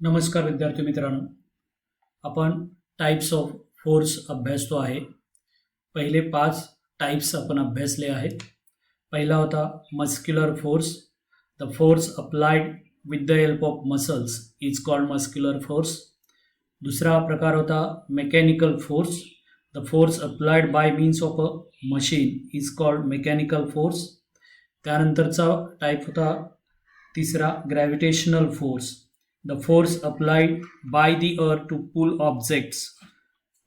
नमस्कार विद्यार्थी मित्रांनो. आपण टाइप्स ऑफ फोर्स अभ्यासतो आहे. पहिले 5 टाइप्स आपण अभ्यासले आहेत. पहिला होता muscular force. The force applied with the help of muscles is called muscular force. दुसरा प्रकार होता mechanical force. The force applied by means of a machine is called mechanical force. त्यानंतरचा टाइप होता तिसरा gravitational force. The force applied by the earth to pull objects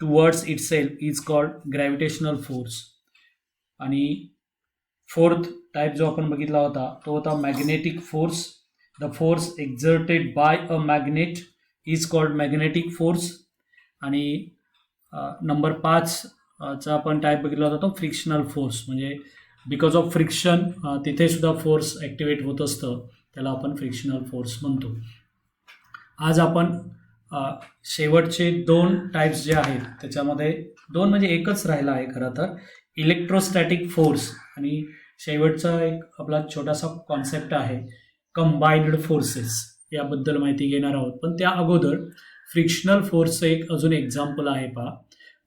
towards itself is called gravitational force. आणि fourth type जो आपण बघितला होता तो होता magnetic force. The force exerted by a magnet is called magnetic force. आणि number 5 चा आपण टाईप बघितला होता तो फ्रिक्शनल फोर्स, म्हणजे बिकॉज ऑफ फ्रिक्शन तिथे सुद्धा फोर्स ॲक्टिवेट होत असतं, त्याला आपण फ्रिक्शनल फोर्स म्हणतो. आज आपण शेवटचे 2 टाइप्स जे आहेत त्याच्यामध्ये 2 म्हणजे एकच राहिला आहे खरं तर, इलेक्ट्रोस्टॅटिक फोर्स आणि शेवटचा एक आपला छोटासा कॉन्सेप्ट आहे कंबाइंड फोर्सेस, याबद्दल माहिती घेणार आहोत. पण त्या अगोदर फ्रिक्शनल फोर्सचं एक अजून एक्झाम्पल आहे पहा.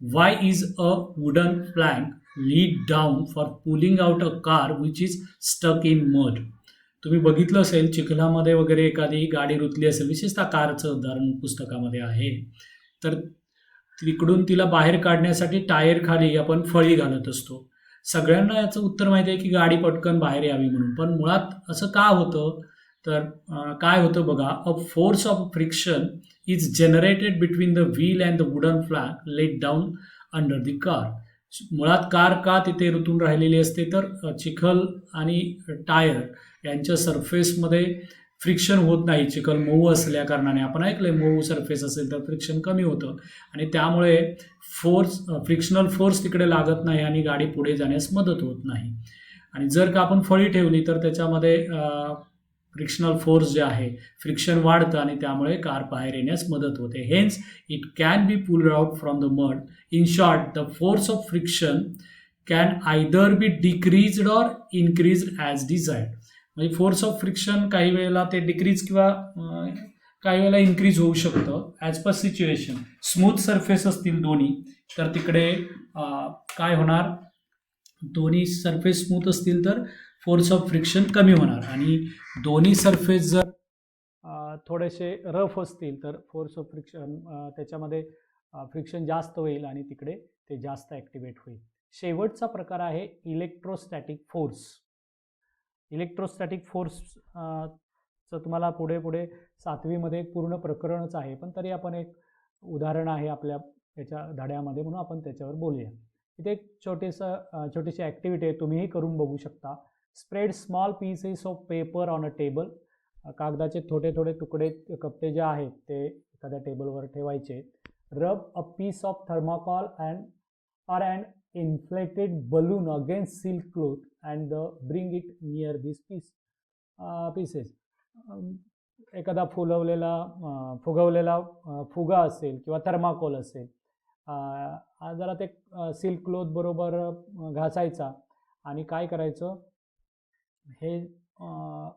Why is a wooden plank lead down for pulling out a car which is stuck in mud. तुम्ही बघितलं असेल चिखलामध्ये वगैरे एखादी गाडी रुतली असेल, विशेषतः कारचं उदाहरण पुस्तकामध्ये आहे, तर तिकडून तिला बाहेर काढण्यासाठी टायर खाली आपण फळी घालत असतो. सगळ्यांना याचं उत्तर माहिती आहे की गाडी पटकन बाहेर यावी म्हणून, पण मुळात असं का होतं तर काय होतं बघा. A force of friction is generated between the wheel and the wooden plank laid down under the car. मुळात कार का तिथे रुतून राहिलेली असते तर चिखल आणि टायर यांच्या सरफेसमध्ये फ्रिक्शन होत नाही. चिखल मऊ असल्या कारणाने, आपण ऐकलंय मऊ सरफेस असेल तर फ्रिक्शन कमी होतं आणि त्यामुळे फ्रिक्शनल फोर्स तिकडे लागत नाही आणि गाडी पुढे जाण्यास मदत होत नाही. आणि जर का आपण फळी ठेवली तर त्याच्यामध्ये फ्रिक्शनल फोर्स जे आहे, फ्रिक्शन वाढतं आणि त्यामुळे कार बाहेर येण्यास मदत होते. Hence it can be pulled out from the mud. In short, the force of friction can either be decreased or increased as desired. म्हणजे फोर्स ऑफ फ्रिक्शन काही वेळेला ते डिक्रीज किंवा काही वेळेला इन्क्रीज होऊ शकतं as per situation. Smooth surface असतील दोन्ही तर तिकडे काय होणार, दोन्ही सरफेस स्मूथ असतील तर फोर्स ऑफ फ्रिक्शन कमी होणार, आणि दोन्ही सरफेस जर थोडेसे रफ असतील तर फोर्स ऑफ फ्रिक्शन त्याच्यामध्ये फ्रिक्शन जास्त होईल आणि तिकडे ते जास्त ॲक्टिवेट होईल. शेवटचा प्रकार आहे इलेक्ट्रोस्टॅटिक फोर्स. इलेक्ट्रोस्टॅटिक फोर्सचं तुम्हाला पुढे 7वीमध्ये एक पूर्ण प्रकरणच आहे, पण तरी आपण एक उदाहरण आहे आपल्या याच्या धड्यामध्ये म्हणून आपण त्याच्यावर बोलूया. इथे एक छोटीशी ॲक्टिव्हिटी आहे, तुम्हीही करून बघू शकता. Spread small pieces of paper on a table. कागदाचे थोडे तुकडे कप्पे जे आहेत ते एखाद्या टेबलवर ठेवायचे. Rub a piece of thermocol or an inflated balloon against silk cloth and bring it near these pieces. एखादा फुगवलेला फुगा असेल किंवा थर्माकोल असेल, जरा ते सिल्क क्लोथ बरोबर घासायचा आणि काय करायचं, हे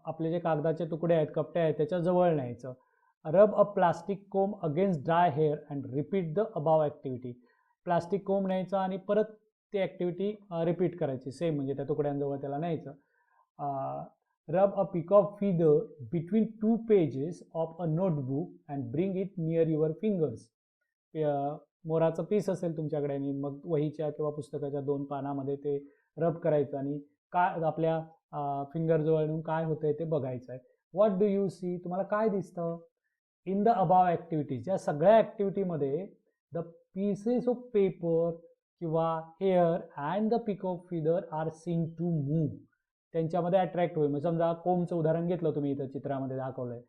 आपले जे कागदाचे तुकडे आहेत, कपटे आहेत, त्याच्या जवळ न्यायचं. Rub a plastic comb against dry hair and repeat the above activity. Plastic comb न्यायचा आणि परत ती ॲक्टिव्हिटी रिपीट करायची सेम, म्हणजे त्या तुकड्यांजवळ त्याला न्यायचं. Rub a peacock feather between 2 pages of a notebook and bring it near your fingers. मोराचं पीस असेल तुमच्याकडे आणि मग वहीच्या किंवा पुस्तकाच्या 2 पानामध्ये ते रब करायचं आणि काय आपल्या फिंगरजवळ येऊन काय होतंय ते बघायचं आहे. व्हॉट डू यू सी, तुम्हाला काय दिसतं? इन द अबाव ॲक्टिव्हिटीज, या सगळ्या ॲक्टिव्हिटीमध्ये द pieces of paper किंवा hair and the peacock feather are seen to move. त्यांच्यामध्ये अट्रॅक्ट होईल. म्हणजे समजा कोंबचं उदाहरण घेतलं तुम्ही, इथं चित्रामध्ये दाखवलंय,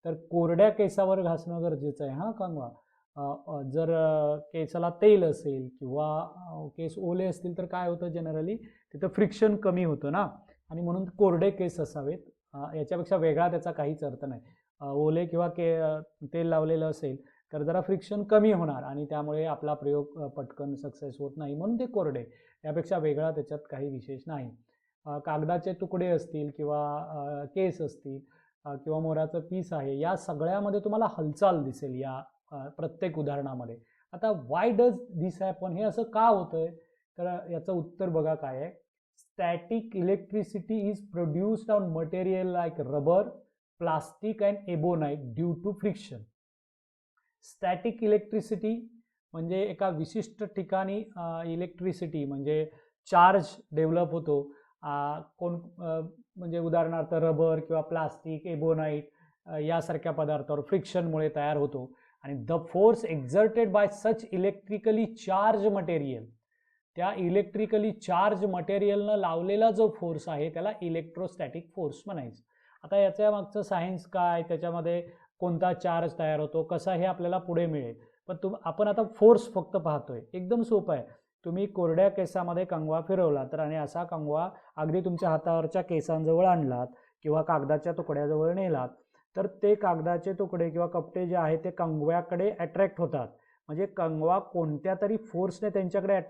तर कोरड्या केसावर घासणं गरजेचं आहे. कंगवा, जर केसाला तेल असेल किंवा केस ओले असतील तर काय होतं, जनरली तिथं फ्रिक्शन कमी होतं ना, आणि म्हणून कोरडे केस असावेत. याच्यापेक्षा वेगळा त्याचा काहीच अर्थ नाही. ओले किंवा तेल लावलेलं असेल तर जरा फ्रिक्शन कमी होणार आणि त्यामुळे आपला प्रयोग पटकन सक्सेस होत नाही, म्हणून ते कोरडे. यापेक्षा वेगळा त्याच्यात काही विशेष नाही. कागदाचे तुकडे असतील किंवा केस असतील किंवा मोराचं पीस आहे, या सगळ्यामध्ये तुम्हाला हालचाल दिसेल या प्रत्येक उदाहरणामध्ये. आता वाय डज दिस हॅपन, हे असं का होतंय? तर याचं उत्तर बघा काय आहे. Static electricity is produced on material like rubber, plastic and ebonite due to friction. Static electricity म्हणजे एका विशिष्ट ठिकाणी इलेक्ट्रिसिटी म्हणजे चार्ज डेव्हलप होतो. म्हणजे उदाहरणार्थ रबर किंवा प्लास्टिक, एबोनाइट यासारख्या पदार्थावर फ्रिक्शनमुळे तयार होतो. आणि the force exerted bye such electrically charge material, त्या इलेक्ट्रिकली चार्ज मटेरियलनं लावलेला जो फोर्स आहे त्याला इलेक्ट्रोस्टॅटिक फोर्स म्हणायचं. आता याच्या मागचं सायन्स काय, त्याच्यामध्ये कोणता चार्ज तयार होतो, कसा, हे आपल्याला पुढे मिळेल. पण आपण आता फोर्स फक्त पाहतोय. एकदम सोपं आहे. तुम्ही कोरड्या केसामध्ये कंगवा फिरवला तर आणि असा कंगवा अगदी तुमच्या हातावरच्या केसांजवळ आणलात किंवा कागदाच्या तुकड्याजवळ नेलात तर ते कागदाचे तुकडे किंवा कपटे जे आहेत ते कंगव्याकडे अट्रॅक्ट होतात. म्हणजे कंगवा कोणत्या तरी फोर्सने त्यांच्याकडे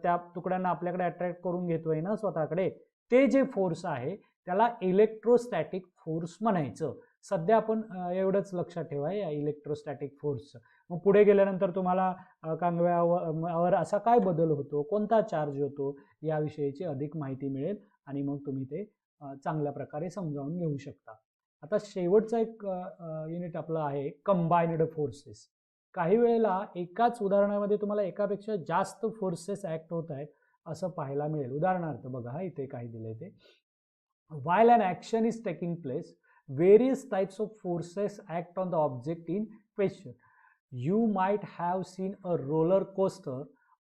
त्या तुकड्यांना आपल्याकडे अट्रॅक्ट करून घेतोय ना स्वतःकडे. ते जे फोर्स आहे त्याला इलेक्ट्रोस्टॅटिक फोर्स म्हणायचं. सध्या आपण एवढंच लक्षात ठेवा या इलेक्ट्रोस्टॅटिक फोर्सचं. मग पुढे गेल्यानंतर तुम्हाला कंगव्यावर असा काय बदल होतो, कोणता चार्ज होतो, याविषयीची अधिक माहिती मिळेल आणि मग तुम्ही ते चांगल्या प्रकारे समजावून घेऊ शकता. आता शेवटचा एक युनिट आपलं आहे कंबाइन्ड फोर्सेस. काही वेळेला एकाच उदाहरणामध्ये तुम्हाला एकापेक्षा जास्त फोर्सेस ॲक्ट होत आहेत असं पाहायला मिळेल. उदाहरणार्थ बघा, इथे काही दिले ते. While an action is taking place, various types of forces act on the object in question. You might have seen a roller coaster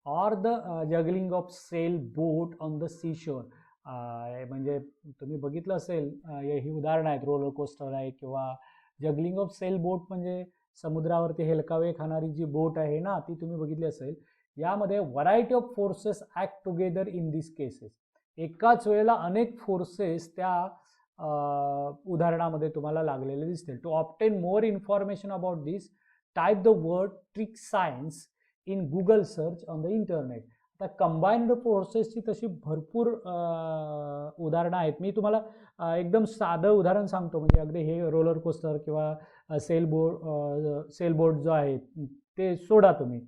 or the juggling of sailboat on the seashore. म्हणजे तुम्ही बघितलं असेल, ही उदाहरणं आहेत. Roller coaster आहे किंवा juggling of sail boat म्हणजे समुद्रावरती हेलकावे खाणारी जी बोट आहे ना, ती तुम्ही बघितली असेल. यामध्ये variety of forces act together in this cases. एकाच वेळेला अनेक फोर्सेस त्या उदाहरणामध्ये तुम्हाला लागलेले दिसतील. To obtain more information about this, type the word trick science in Google search on the internet. आता कंबाइन्ड फोर्सेसची तशी भरपूर उदाहरणं आहेत. मी तुम्हाला एकदम साधं उदाहरण सांगतो. म्हणजे अगदी हे रोलर कोस्टर किंवा सेलबोट जो आहे ते सोडा तुम्ही.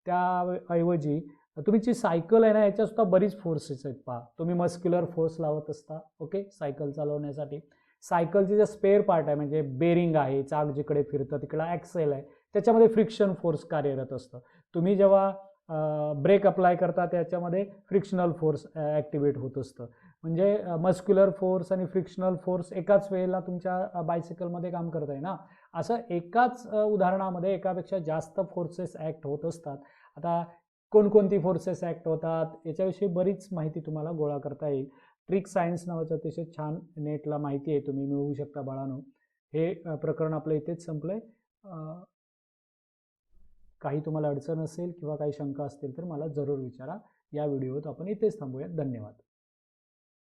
त्याऐवजी तुमची सायकल आहे ना, याच्यासुद्धा बरीच फोर्सेस आहेत. पहा, तुम्ही मस्क्युलर फोर्स लावत असता, ओके, सायकल चालवण्यासाठी. सायकलचे जे स्पेअर पार्ट आहे म्हणजे बेरिंग आहे, चाक जिकडे फिरतं तिकडे ॲक्सेल आहे, त्याच्यामध्ये फ्रिक्शन फोर्स कार्यरत असतं. तुम्ही जेव्हा ब्रेक अप्लाय करता त्याच्यामध्ये फ्रिक्शनल फोर्स ॲक्टिवेट होत असतं. म्हणजे मस्क्युलर फोर्स आणि फ्रिक्शनल फोर्स एकाच वेळेला तुमच्या बायसिकलमध्ये काम करत आहे ना. असं एकाच उदाहरणामध्ये एकापेक्षा जास्त फोर्सेस ॲक्ट होत असतात. आता कोणकोणती फोर्सेस ॲक्ट होतात याच्याविषयी बरीच माहिती तुम्हाला गोळा करता येईल. ट्रिक सायन्स नावाचं अतिशय छान नेटला माहिती आहे, तुम्ही मिळवू शकता बाळांनो. हे प्रकरण आपलं इथेच संपलंय. काही तुम्हाला अडचण असेल किंवा काही शंका असतील तर मला जरूर विचारा. या व्हिडिओत आपण इथेच थांबूयात. धन्यवाद.